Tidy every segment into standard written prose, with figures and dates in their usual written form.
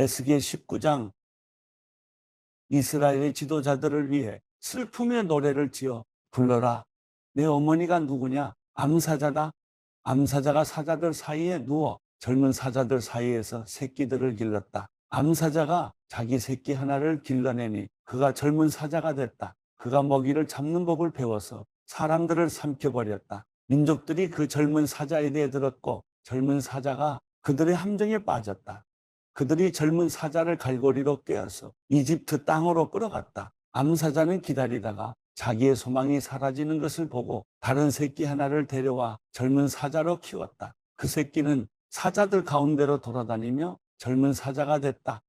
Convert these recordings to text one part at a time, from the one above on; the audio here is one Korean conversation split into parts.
에스겔 19장 이스라엘의 지도자들을 위해 슬픔의 노래를 지어 불러라. 내 어머니가 누구냐? 암사자다. 암사자가 사자들 사이에 누워 젊은 사자들 사이에서 새끼들을 길렀다. 암사자가 자기 새끼 하나를 길러내니 그가 젊은 사자가 됐다. 그가 먹이를 잡는 법을 배워서 사람들을 삼켜버렸다. 민족들이 그 젊은 사자에 대해 들었고 젊은 사자가 그들의 함정에 빠졌다. 그들이 젊은 사자를 갈고리로 꿰어서 이집트 땅으로 끌어갔다. 암사자는 기다리다가 자기의 소망이 사라지는 것을 보고 다른 새끼 하나를 데려와 젊은 사자로 키웠다. 그 새끼는 사자들 가운데로 돌아다니며 젊은 사자가 됐다.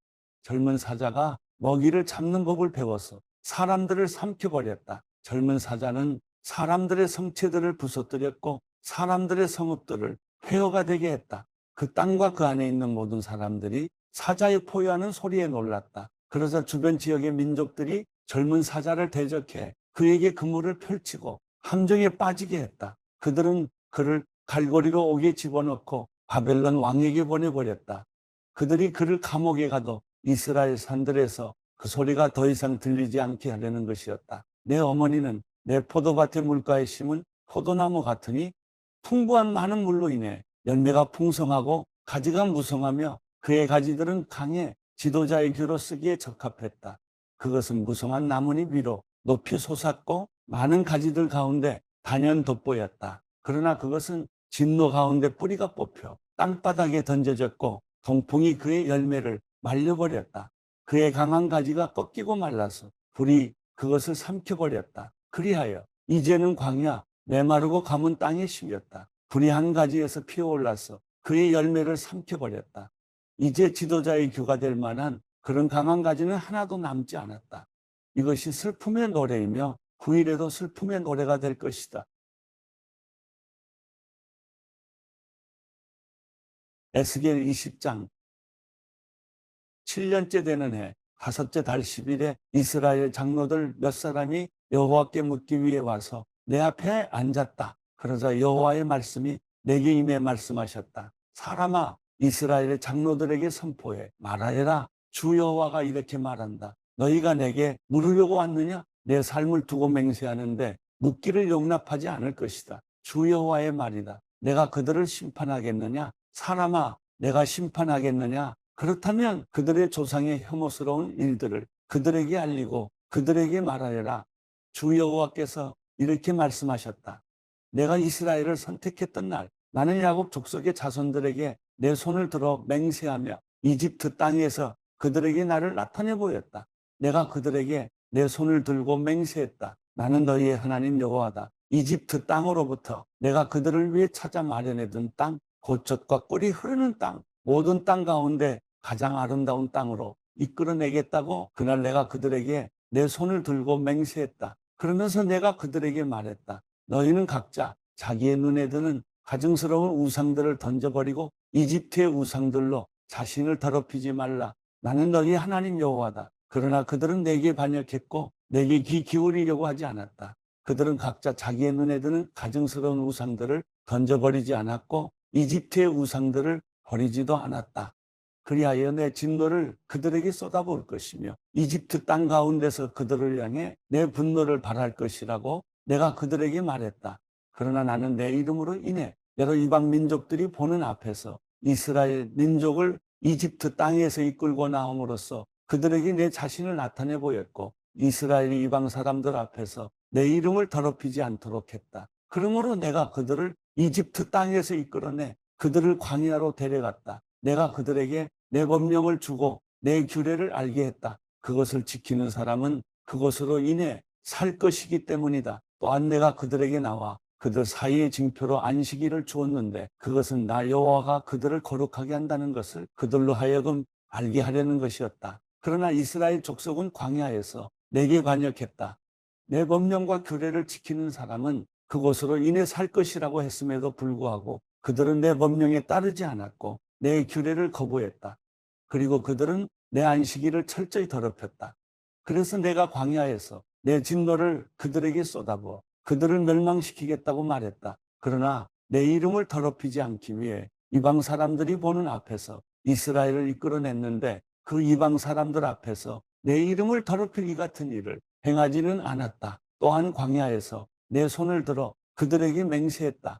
젊은 사자가 먹이를 잡는 법을 배워서 사람들을 삼켜버렸다. 젊은 사자는 사람들의 성체들을 부서뜨렸고 사람들의 성읍들을 폐허가 되게 했다. 그 땅과 그 안에 있는 모든 사람들이 사자의 포효하는 소리에 놀랐다. 그러자 주변 지역의 민족들이 젊은 사자를 대적해 그에게 그물을 펼치고 함정에 빠지게 했다. 그들은 그를 갈고리로 옥에 집어넣고 바벨론 왕에게 보내버렸다. 그들이 그를 감옥에 가도 이스라엘 산들에서 그 소리가 더 이상 들리지 않게 하려는 것이었다. 내 어머니는 내 포도밭의 물가에 심은 포도나무 같으니 풍부한 많은 물로 인해 열매가 풍성하고 가지가 무성하며 그의 가지들은 강해 지도자의 귀로 쓰기에 적합했다. 그것은 무성한 나뭇잎 위로 높이 솟았고 많은 가지들 가운데 단연 돋보였다. 그러나 그것은 진노 가운데 뿌리가 뽑혀 땅바닥에 던져졌고 동풍이 그의 열매를 말려버렸다. 그의 강한 가지가 꺾이고 말라서 불이 그것을 삼켜버렸다. 그리하여 이제는 광야 메마르고 가문 땅에 심겼다. 불이 한 가지에서 피어올라서 그의 열매를 삼켜버렸다. 이제 지도자의 규가 될 만한 그런 강한 가지는 하나도 남지 않았다. 이것이 슬픔의 노래이며 후일에도 슬픔의 노래가 될 것이다. 에스겔 20장 7년째 되는 해 다섯째 달 10일에 이스라엘 장로들 몇 사람이 여호와께 묻기 위해 와서 내 앞에 앉았다. 그러자 여호와의 말씀이 내게 임해 말씀하셨다. 사람아, 이스라엘의 장로들에게 선포해 말하여라. 주 여호와가 이렇게 말한다. 너희가 내게 물으려고 왔느냐? 내 삶을 두고 맹세하는데 묻기를 용납하지 않을 것이다. 주 여호와의 말이다. 내가 그들을 심판하겠느냐? 사람아, 내가 심판하겠느냐? 그렇다면 그들의 조상의 혐오스러운 일들을 그들에게 알리고 그들에게 말하여라. 주 여호와께서 이렇게 말씀하셨다. 내가 이스라엘을 선택했던 날 나는 야곱 족속의 자손들에게 내 손을 들어 맹세하며 이집트 땅에서 그들에게 나를 나타내 보였다. 내가 그들에게 내 손을 들고 맹세했다. 나는 너희의 하나님 여호와다. 이집트 땅으로부터 내가 그들을 위해 찾아 마련해둔 땅, 고척과 꿀이 흐르는 땅, 모든 땅 가운데 가장 아름다운 땅으로 이끌어내겠다고 그날 내가 그들에게 내 손을 들고 맹세했다. 그러면서 내가 그들에게 말했다. 너희는 각자 자기의 눈에 드는 가증스러운 우상들을 던져버리고 이집트의 우상들로 자신을 더럽히지 말라. 나는 너희 하나님 여호와다. 그러나 그들은 내게 반역했고 내게 귀 기울이려고 하지 않았다. 그들은 각자 자기의 눈에 드는 가증스러운 우상들을 던져버리지 않았고 이집트의 우상들을 버리지도 않았다. 그리하여 내 진노를 그들에게 쏟아부을 것이며 이집트 땅 가운데서 그들을 향해 내 분노를 발할 것이라고 내가 그들에게 말했다. 그러나 나는 내 이름으로 인해 여러 이방 민족들이 보는 앞에서 이스라엘 민족을 이집트 땅에서 이끌고 나옴으로써 그들에게 내 자신을 나타내 보였고 이스라엘 이방 사람들 앞에서 내 이름을 더럽히지 않도록 했다. 그러므로 내가 그들을 이집트 땅에서 이끌어내 그들을 광야로 데려갔다. 내가 그들에게 내 법령을 주고 내 규례를 알게 했다. 그것을 지키는 사람은 그것으로 인해 살 것이기 때문이다. 또한 내가 그들에게 나와 그들 사이의 징표로 안식일을 주었는데 그것은 나 여호와가 그들을 거룩하게 한다는 것을 그들로 하여금 알게 하려는 것이었다. 그러나 이스라엘 족속은 광야에서 내게 반역했다. 내 법령과 규례를 지키는 사람은 그것으로 인해 살 것이라고 했음에도 불구하고 그들은 내 법령에 따르지 않았고 내 규례를 거부했다. 그리고 그들은 내 안식일을 철저히 더럽혔다. 그래서 내가 광야에서 내 진노를 그들에게 쏟아부어 그들을 멸망시키겠다고 말했다. 그러나 내 이름을 더럽히지 않기 위해 이방 사람들이 보는 앞에서 이스라엘을 이끌어냈는데 그 이방 사람들 앞에서 내 이름을 더럽히기 같은 일을 행하지는 않았다. 또한 광야에서 내 손을 들어 그들에게 맹세했다.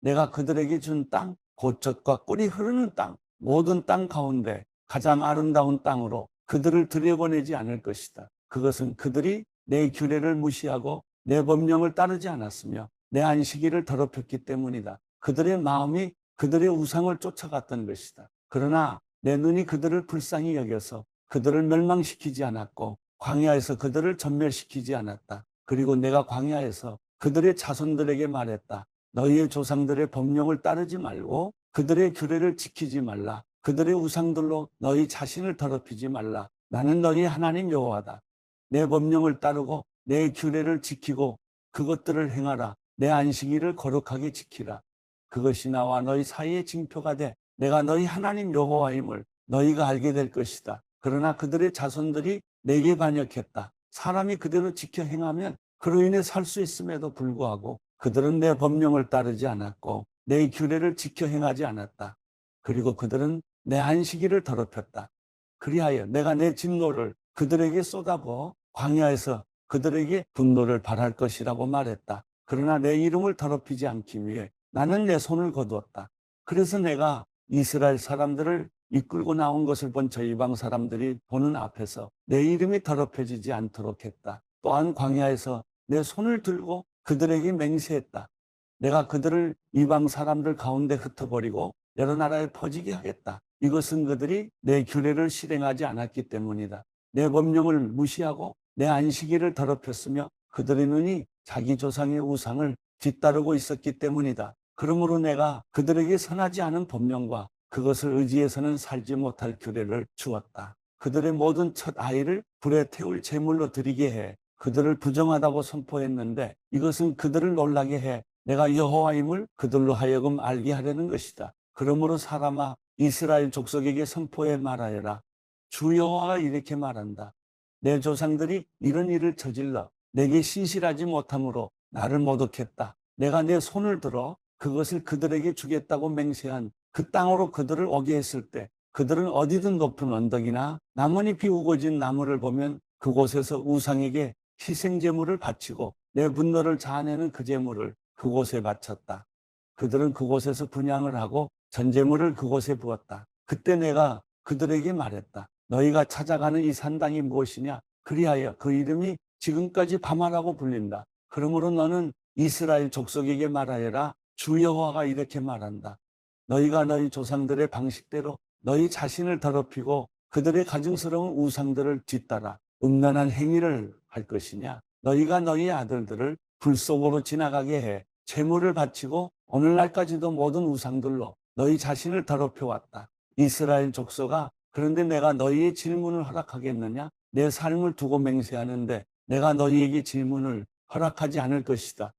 내가 그들에게 준 땅, 곧 젖과 꿀이 흐르는 땅, 모든 땅 가운데 가장 아름다운 땅으로 그들을 들여보내지 않을 것이다. 그것은 그들이 내 규례를 무시하고 내 법령을 따르지 않았으며 내 안식일을 더럽혔기 때문이다. 그들의 마음이 그들의 우상을 쫓아갔던 것이다. 그러나 내 눈이 그들을 불쌍히 여겨서 그들을 멸망시키지 않았고 광야에서 그들을 전멸시키지 않았다. 그리고 내가 광야에서 그들의 자손들에게 말했다. 너희의 조상들의 법령을 따르지 말고 그들의 규례를 지키지 말라. 그들의 우상들로 너희 자신을 더럽히지 말라. 나는 너희 하나님 여호와다. 내 법령을 따르고 내 규례를 지키고 그것들을 행하라. 내 안식일을 거룩하게 지키라. 그것이 나와 너희 사이의 징표가 돼 내가 너희 하나님 여호와임을 너희가 알게 될 것이다. 그러나 그들의 자손들이 내게 반역했다. 사람이 그대로 지켜 행하면 그로 인해 살 수 있음에도 불구하고 그들은 내 법령을 따르지 않았고 내 규례를 지켜 행하지 않았다. 그리고 그들은 내 안식일을 더럽혔다. 그리하여 내가 내 진노를 그들에게 쏟아부어 광야에서 그들에게 분노를 발할 것이라고 말했다. 그러나 내 이름을 더럽히지 않기 위해 나는 내 손을 거두었다. 그래서 내가 이스라엘 사람들을 이끌고 나온 것을 본 저 이방 사람들이 보는 앞에서 내 이름이 더럽혀지지 않도록 했다. 또한 광야에서 내 손을 들고 그들에게 맹세했다. 내가 그들을 이방 사람들 가운데 흩어버리고 여러 나라에 퍼지게 하겠다. 이것은 그들이 내 규례를 실행하지 않았기 때문이다. 내 법령을 무시하고 내 안식일을 더럽혔으며 그들의 눈이 자기 조상의 우상을 뒤따르고 있었기 때문이다. 그러므로 내가 그들에게 선하지 않은 법령과 그것을 의지해서는 살지 못할 규례를 주었다. 그들의 모든 첫 아이를 불에 태울 제물로 드리게 해 그들을 부정하다고 선포했는데 이것은 그들을 놀라게 해 내가 여호와임을 그들로 하여금 알게 하려는 것이다. 그러므로 사람아 이스라엘 족속에게 선포해 말하여라. 주 여호와가 이렇게 말한다. 내 조상들이 이런 일을 저질러 내게 신실하지 못함으로 나를 모독했다. 내가 내 손을 들어 그것을 그들에게 주겠다고 맹세한 그 땅으로 그들을 오게 했을 때 그들은 어디든 높은 언덕이나 나뭇잎이 우거진 나무를 보면 그곳에서 우상에게 희생제물을 바치고 내 분노를 자아내는 그 제물을 그곳에 바쳤다. 그들은 그곳에서 분향을 하고 전제물을 그곳에 부었다. 그때 내가 그들에게 말했다. 너희가 찾아가는 이 산당이 무엇이냐? 그리하여 그 이름이 지금까지 바마라고 불린다. 그러므로 너는 이스라엘 족속에게 말하여라. 주 여호와가 이렇게 말한다. 너희가 너희 조상들의 방식대로 너희 자신을 더럽히고 그들의 가증스러운 우상들을 뒤따라 음란한 행위를 할 것이냐? 너희가 너희 아들들을 불 속으로 지나가게 해 제물을 바치고 오늘날까지도 모든 우상들로 너희 자신을 더럽혀 왔다. 이스라엘 족속아, 그런데 내가 너희의 질문을 허락하겠느냐? 내 삶을 두고 맹세하는데 내가 너희에게 질문을 허락하지 않을 것이다.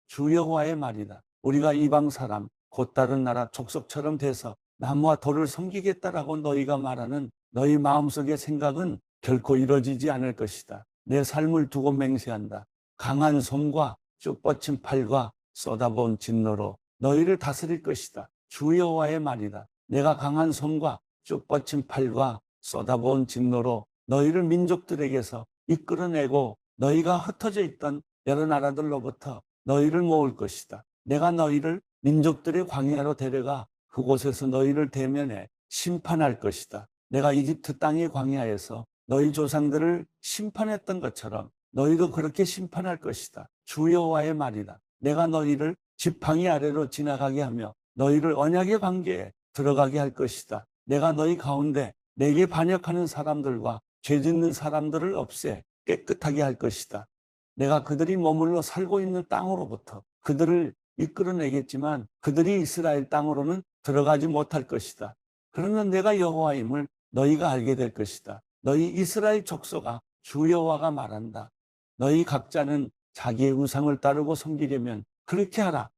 주 여호와의 말이다. 우리가 이방 사람 곧 다른 나라 족속처럼 돼서 나무와 돌을 섬기겠다라고 너희가 말하는 너희 마음속의 생각은 결코 이루어지지 않을 것이다. 내 삶을 두고 맹세한다. 강한 손과 쭉 뻗친 팔과 쏟아부은 진노로 너희를 다스릴 것이다. 주 여호와의 말이다. 내가 강한 손과 쭉 뻗친 팔과 쏟아부은 진노로 너희를 민족들에게서 이끌어내고 너희가 흩어져 있던 여러 나라들로부터 너희를 모을 것이다. 내가 너희를 민족들의 광야로 데려가 그곳에서 너희를 대면해 심판할 것이다. 내가 이집트 땅의 광야에서 너희 조상들을 심판했던 것처럼 너희도 그렇게 심판할 것이다. 주 여호와의 말이다. 내가 너희를 지팡이 아래로 지나가게 하며 너희를 언약의 관계에 들어가게 할 것이다. 내가 너희 가운데 내게 반역하는 사람들과 죄짓는 사람들을 없애 깨끗하게 할 것이다. 내가 그들이 머물러 살고 있는 땅으로부터 그들을 이끌어내겠지만 그들이 이스라엘 땅으로는 들어가지 못할 것이다. 그러면 내가 여호와임을 너희가 알게 될 것이다. 너희 이스라엘 족속아, 주 여호와가 말한다. 너희 각자는 자기의 우상을 따르고 섬기려면 그렇게 하라.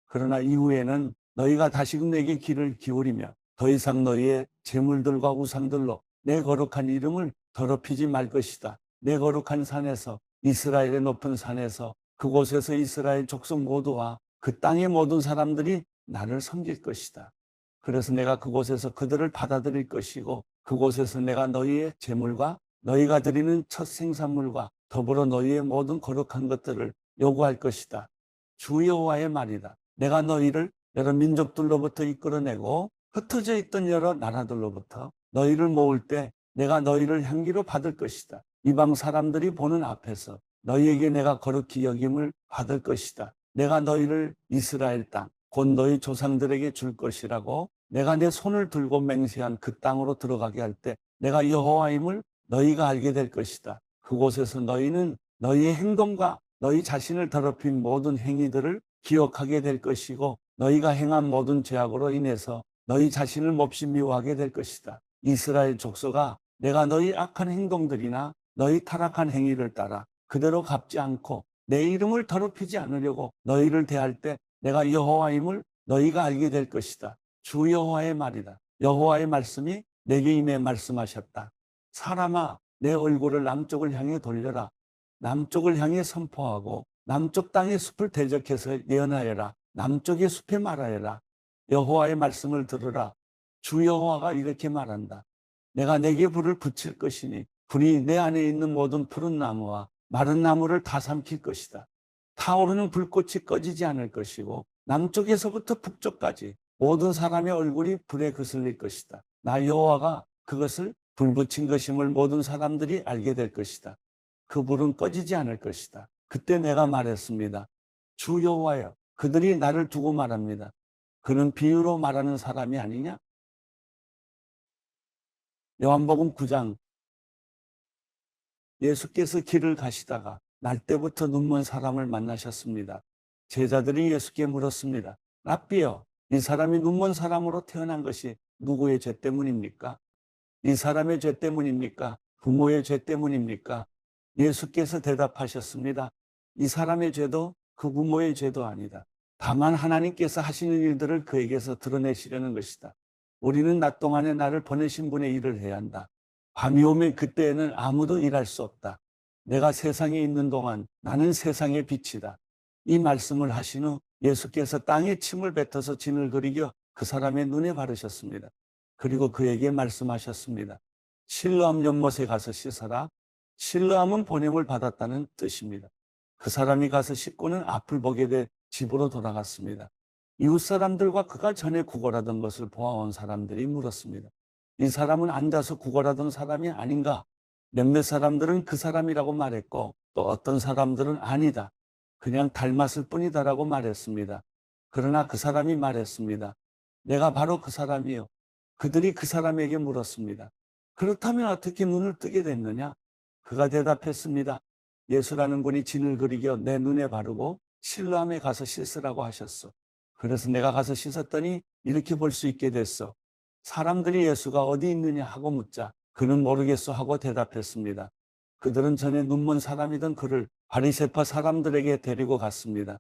그러나 이후에는 너희가 다시금 내게 귀를 기울이며 더 이상 너희의 제물들과 우상들로 내 거룩한 이름을 더럽히지 말 것이다. 내 거룩한 산에서, 이스라엘의 높은 산에서, 그곳에서 이스라엘 족속 모두와 그 땅의 모든 사람들이 나를 섬길 것이다. 그래서 내가 그곳에서 그들을 받아들일 것이고 그곳에서 내가 너희의 재물과 너희가 드리는 첫 생산물과 더불어 너희의 모든 거룩한 것들을 요구할 것이다. 주 여호와의 말이다. 내가 너희를 여러 민족들로부터 이끌어내고 흩어져 있던 여러 나라들로부터 너희를 모을 때 내가 너희를 향기로 받을 것이다. 이방 사람들이 보는 앞에서 너희에게 내가 거룩히 여김을 받을 것이다. 내가 너희를 이스라엘 땅, 곧 너희 조상들에게 줄 것이라고 내가 내 손을 들고 맹세한 그 땅으로 들어가게 할 때 내가 여호와임을 너희가 알게 될 것이다. 그곳에서 너희는 너희의 행동과 너희 자신을 더럽힌 모든 행위들을 기억하게 될 것이고 너희가 행한 모든 죄악으로 인해서 너희 자신을 몹시 미워하게 될 것이다. 이스라엘 족속아, 내가 너희 악한 행동들이나 너희 타락한 행위를 따라 그대로 갚지 않고 내 이름을 더럽히지 않으려고 너희를 대할 때 내가 여호와임을 너희가 알게 될 것이다. 주 여호와의 말이다. 여호와의 말씀이 내게 임해 말씀하셨다. 사람아, 내 얼굴을 남쪽을 향해 돌려라. 남쪽을 향해 선포하고 남쪽 땅의 숲을 대적해서 예언하여라. 남쪽의 숲에 말하여라. 여호와의 말씀을 들으라. 주 여호와가 이렇게 말한다. 내가 내게 불을 붙일 것이니 불이 내 안에 있는 모든 푸른 나무와 마른 나무를 다 삼킬 것이다. 타오르는 불꽃이 꺼지지 않을 것이고 남쪽에서부터 북쪽까지 모든 사람의 얼굴이 불에 그슬릴 것이다. 나 여호와가 그것을 불 붙인 것임을 모든 사람들이 알게 될 것이다. 그 불은 꺼지지 않을 것이다. 그때 내가 말했습니다. 주 여호와여, 그들이 나를 두고 말합니다. 그는 비유로 말하는 사람이 아니냐? 요한복음 9장. 예수께서 길을 가시다가 날때부터 눈먼 사람을 만나셨습니다. 제자들이 예수께 물었습니다. 랍비여, 이 사람이 눈먼 사람으로 태어난 것이 누구의 죄 때문입니까? 이 사람의 죄 때문입니까? 부모의 죄 때문입니까? 예수께서 대답하셨습니다. 이 사람의 죄도 그 부모의 죄도 아니다. 다만 하나님께서 하시는 일들을 그에게서 드러내시려는 것이다. 우리는 낮 동안에 나를 보내신 분의 일을 해야 한다. 밤이 오면 그때에는 아무도 일할 수 없다. 내가 세상에 있는 동안 나는 세상의 빛이다. 이 말씀을 하신 후 예수께서 땅에 침을 뱉어서 진을 그리겨 그 사람의 눈에 바르셨습니다. 그리고 그에게 말씀하셨습니다. 실로암 연못에 가서 씻어라. 실로암은 보냄을 받았다는 뜻입니다. 그 사람이 가서 씻고는 앞을 보게 돼 집으로 돌아갔습니다. 이웃 사람들과 그가 전에 구걸하던 것을 보아온 사람들이 물었습니다. 이 사람은 앉아서 구걸하던 사람이 아닌가? 몇몇 사람들은 그 사람이라고 말했고 또 어떤 사람들은 아니다. 그냥 닮았을 뿐이다라고 말했습니다. 그러나 그 사람이 말했습니다. 내가 바로 그 사람이요. 그들이 그 사람에게 물었습니다. 그렇다면 어떻게 눈을 뜨게 됐느냐? 그가 대답했습니다. 예수라는 분이 진을 그리겨 내 눈에 바르고 실로암에 가서 씻으라고 하셨어. 그래서 내가 가서 씻었더니 이렇게 볼 수 있게 됐어. 사람들이 예수가 어디 있느냐 하고 묻자 그는 모르겠어 하고 대답했습니다. 그들은 전에 눈먼 사람이던 그를 바리새파 사람들에게 데리고 갔습니다.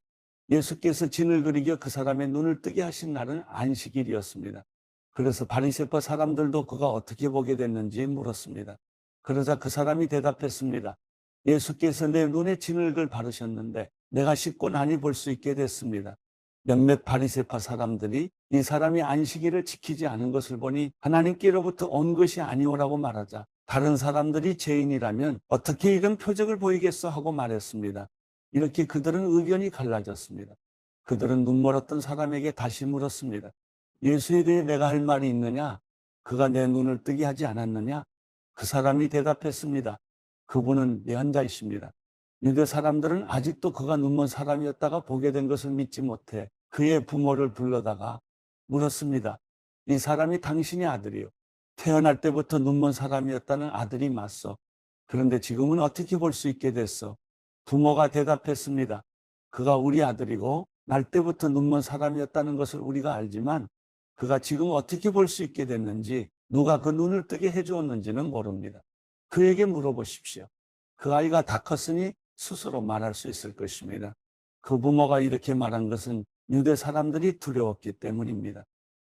예수께서 진을 그리겨 그 사람의 눈을 뜨게 하신 날은 안식일이었습니다. 그래서 바리새파 사람들도 그가 어떻게 보게 됐는지 물었습니다. 그러자 그 사람이 대답했습니다. 예수께서 내 눈에 진흙을 바르셨는데 내가 씻고 나니 볼 수 있게 됐습니다. 몇몇 바리새파 사람들이 이 사람이 안식일을 지키지 않은 것을 보니 하나님께로부터 온 것이 아니오라고 말하자 다른 사람들이 죄인이라면 어떻게 이런 표적을 보이겠어 하고 말했습니다. 이렇게 그들은 의견이 갈라졌습니다. 그들은 눈멀었던 사람에게 다시 물었습니다. 예수에 대해 내가 할 말이 있느냐? 그가 내 눈을 뜨게 하지 않았느냐? 그 사람이 대답했습니다. 그분은 예언자이십니다. 유대 사람들은 아직도 그가 눈먼 사람이었다가 보게 된 것을 믿지 못해 그의 부모를 불러다가 물었습니다. 이 사람이 당신의 아들이요. 태어날 때부터 눈먼 사람이었다는 아들이 맞소. 그런데 지금은 어떻게 볼 수 있게 됐어? 부모가 대답했습니다. 그가 우리 아들이고 날 때부터 눈먼 사람이었다는 것을 우리가 알지만 그가 지금 어떻게 볼 수 있게 됐는지 누가 그 눈을 뜨게 해주었는지는 모릅니다. 그에게 물어보십시오. 그 아이가 다 컸으니 스스로 말할 수 있을 것입니다. 그 부모가 이렇게 말한 것은 유대 사람들이 두려웠기 때문입니다.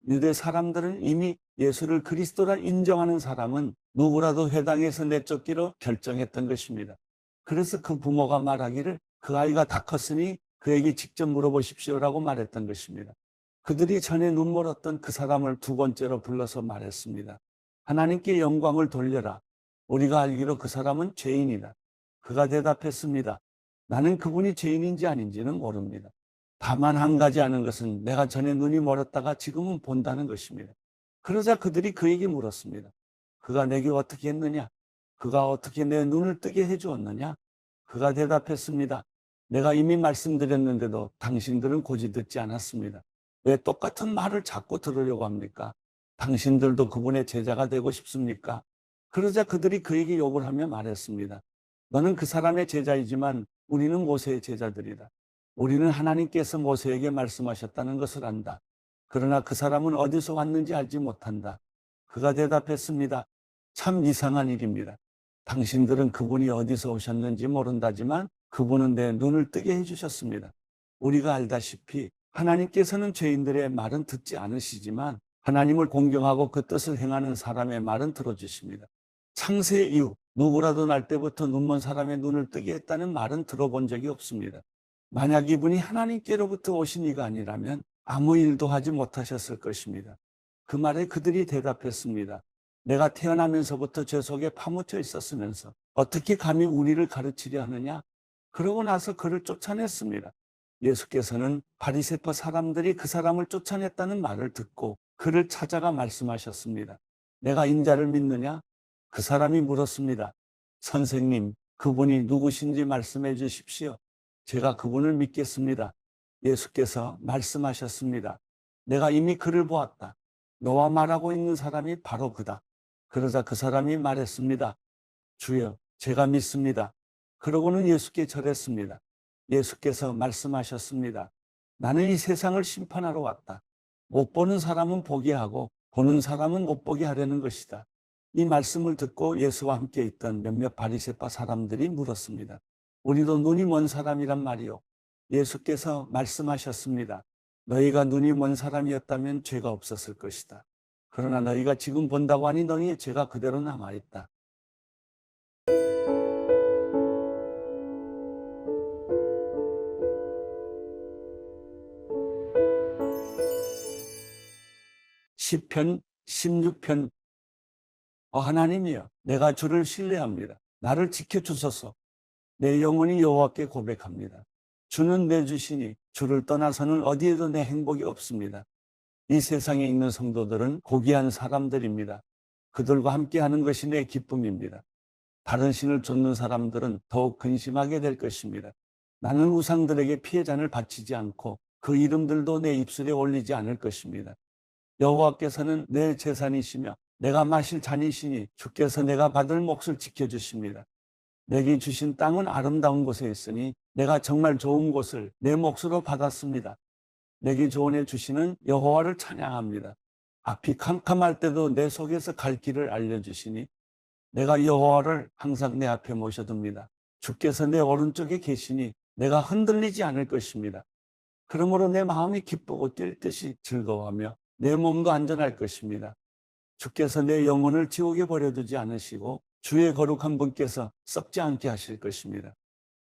유대 사람들은 이미 예수를 그리스도라 인정하는 사람은 누구라도 회당에서 내쫓기로 결정했던 것입니다. 그래서 그 부모가 말하기를 그 아이가 다 컸으니 그에게 직접 물어보십시오라고 말했던 것입니다. 그들이 전에 눈멀었던 그 사람을 두 번째로 불러서 말했습니다. 하나님께 영광을 돌려라. 우리가 알기로 그 사람은 죄인이다. 그가 대답했습니다. 나는 그분이 죄인인지 아닌지는 모릅니다. 다만 한 가지 아는 것은 내가 전에 눈이 멀었다가 지금은 본다는 것입니다. 그러자 그들이 그에게 물었습니다. 그가 내게 어떻게 했느냐? 그가 어떻게 내 눈을 뜨게 해주었느냐? 그가 대답했습니다. 내가 이미 말씀드렸는데도 당신들은 고지 듣지 않았습니다. 왜 똑같은 말을 자꾸 들으려고 합니까? 당신들도 그분의 제자가 되고 싶습니까? 그러자 그들이 그에게 욕을 하며 말했습니다. 너는 그 사람의 제자이지만 우리는 모세의 제자들이다. 우리는 하나님께서 모세에게 말씀하셨다는 것을 안다. 그러나 그 사람은 어디서 왔는지 알지 못한다. 그가 대답했습니다. 참 이상한 일입니다. 당신들은 그분이 어디서 오셨는지 모른다지만 그분은 내 눈을 뜨게 해주셨습니다. 우리가 알다시피 하나님께서는 죄인들의 말은 듣지 않으시지만 하나님을 공경하고 그 뜻을 행하는 사람의 말은 들어주십니다. 창세 이후 누구라도 날 때부터 눈먼 사람의 눈을 뜨게 했다는 말은 들어본 적이 없습니다. 만약 이분이 하나님께로부터 오신 이가 아니라면 아무 일도 하지 못하셨을 것입니다. 그 말에 그들이 대답했습니다. 내가 태어나면서부터 죄 속에 파묻혀 있었으면서 어떻게 감히 우리를 가르치려 하느냐? 그러고 나서 그를 쫓아냈습니다. 예수께서는 바리새파 사람들이 그 사람을 쫓아냈다는 말을 듣고 그를 찾아가 말씀하셨습니다. 내가 인자를 믿느냐? 그 사람이 물었습니다. 선생님, 그분이 누구신지 말씀해 주십시오. 제가 그분을 믿겠습니다. 예수께서 말씀하셨습니다. 내가 이미 그를 보았다. 너와 말하고 있는 사람이 바로 그다. 그러자 그 사람이 말했습니다. 주여, 제가 믿습니다. 그러고는 예수께 절했습니다. 예수께서 말씀하셨습니다. 나는 이 세상을 심판하러 왔다. 못 보는 사람은 보게 하고 보는 사람은 못 보게 하려는 것이다. 이 말씀을 듣고 예수와 함께 있던 몇몇 바리새파 사람들이 물었습니다. 우리도 눈이 먼 사람이란 말이요. 예수께서 말씀하셨습니다. 너희가 눈이 먼 사람이었다면 죄가 없었을 것이다. 그러나 너희가 지금 본다고 하니 너희의 죄가 그대로 남아있다. 시편 16편 하나님이여, 내가 주를 신뢰합니다. 나를 지켜주소서. 내 영혼이 여호와께 고백합니다. 주는 내 주시니 주를 떠나서는 어디에도 내 행복이 없습니다. 이 세상에 있는 성도들은 고귀한 사람들입니다. 그들과 함께하는 것이 내 기쁨입니다. 다른 신을 좇는 사람들은 더욱 근심하게 될 것입니다. 나는 우상들에게 피해잔을 바치지 않고 그 이름들도 내 입술에 올리지 않을 것입니다. 여호와께서는 내 재산이시며 내가 마실 잔이시니 주께서 내가 받을 몫을 지켜주십니다. 내게 주신 땅은 아름다운 곳에 있으니 내가 정말 좋은 곳을 내 몫으로 받았습니다. 내게 조언해 주시는 여호와를 찬양합니다. 앞이 캄캄할 때도 내 속에서 갈 길을 알려주시니 내가 여호와를 항상 내 앞에 모셔둡니다. 주께서 내 오른쪽에 계시니 내가 흔들리지 않을 것입니다. 그러므로 내 마음이 기쁘고 뛸 듯이 즐거워하며 내 몸도 안전할 것입니다. 주께서 내 영혼을 지옥에 버려두지 않으시고 주의 거룩한 분께서 썩지 않게 하실 것입니다.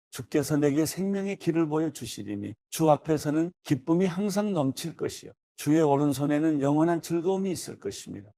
주께서 내게 생명의 길을 보여주시리니 주 앞에서는 기쁨이 항상 넘칠 것이요 주의 오른손에는 영원한 즐거움이 있을 것입니다.